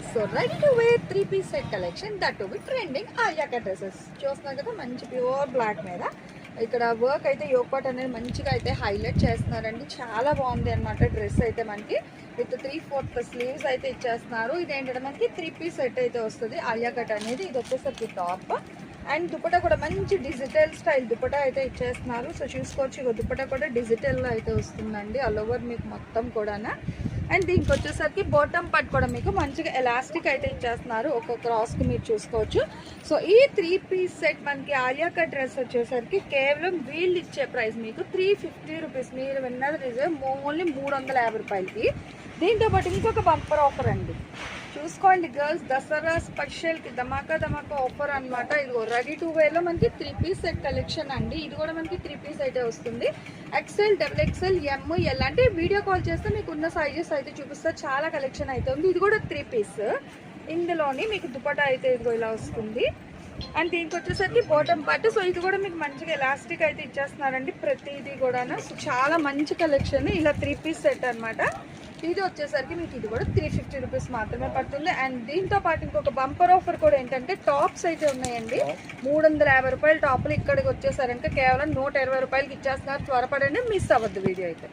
So ready to wear 3-piece set collection that to be trending Alia cut dresses చూస్తున్నారు కదా. మంచి pure black మీద ఇక్కడ వర్క్ అయితే యోక్ పార్ట్ అనేది మంచిగా అయితే హైలైట్ చేస్తున్నారండి. చాలా బాగుంది అనమాట డ్రెస్ అయితే. మనకి విత్ 3/4 స్లీవ్స్ అయితే ఇచ్చేస్తున్నారు. ఇది ఏంటంటే మనకి 3-piece సెట్ అయితే వస్తుంది ఆలియా కట్ అనేది. ఇది వచ్చేసరికి టాప్ అండ్ దుపట్టా కూడా మంచి డిజిటల్ స్టైల్ దుపట్టా అయితే ఇచ్చేస్తున్నారు. సో చూసుకోవచ్చు, ఇక దుపట్టా కూడా డిజిటల్లో అయితే వస్తుందండి ఆల్ ఓవర్ మీకు మొత్తం కూడా. అండ్ దీనికి వచ్చేసరికి బాటమ్ పార్ట్ కూడా మీకు మంచిగా ఎలాస్టిక్ అయితే ఇచ్చేస్తున్నారు ఒక క్రాస్కి మీరు చూసుకోవచ్చు. సో ఈ 3-piece సెట్ మనకి ఆలియా కట్ డ్రెస్ వచ్చేసరికి కేవలం వీళ్ళు ఇచ్చే ప్రైస్ మీకు 350 రూపీస్. మీరు విన్నది నిజం, ఓన్లీ 350 రూపాయలకి. దీంతో పాటు ఇంకొక బంపర్ ఆఫర్ అండి, చూసుకోండి గర్ల్స్, దసరా స్పెషల్కి ధమాకా ఆఫర్ అనమాట. ఇది రెడీ టు వేర్లో మనకి 3-piece సెట్ కలెక్షన్ అండి. ఇది కూడా మనకి 3-piece అయితే వస్తుంది. XL, XXL, ML అంటే వీడియో కాల్ చేస్తే మీకు ఉన్న సైజెస్ అయితే చూపిస్తే చాలా కలెక్షన్ అయితే ఉంది. ఇది కూడా 3-piece. ఇందులోని మీకు దుపట్టా అయితే ఇదిగో ఇలా వస్తుంది. అండ్ దీనికి వచ్చేసరికి బాటమ్ పార్ట్. సో ఇది కూడా మీకు మంచిగా ఎలాస్టిక్ అయితే ఇచ్చేస్తున్నారండి ప్రతిదీ కూడా. సో చాలా మంచి కలెక్షన్. ఇలా 3-piece సెట్ అనమాట. ఇది వచ్చేసరికి మీకు ఇది కూడా 350 రూపీస్ మాత్రమే పడుతుంది. అండ్ దీంతో పాటు ఇంకొక బంపర్ ఆఫర్ కూడా ఏంటంటే టాప్స్ అయితే ఉన్నాయండి. 350 రూపాయల టాప్లు ఇక్కడికి వచ్చేసారంటే కేవలం 120 రూపాయలకి ఇచ్చేస్తున్నారు. త్వరపడండి, మిస్ అవ్వద్దు వీడియో అయితే.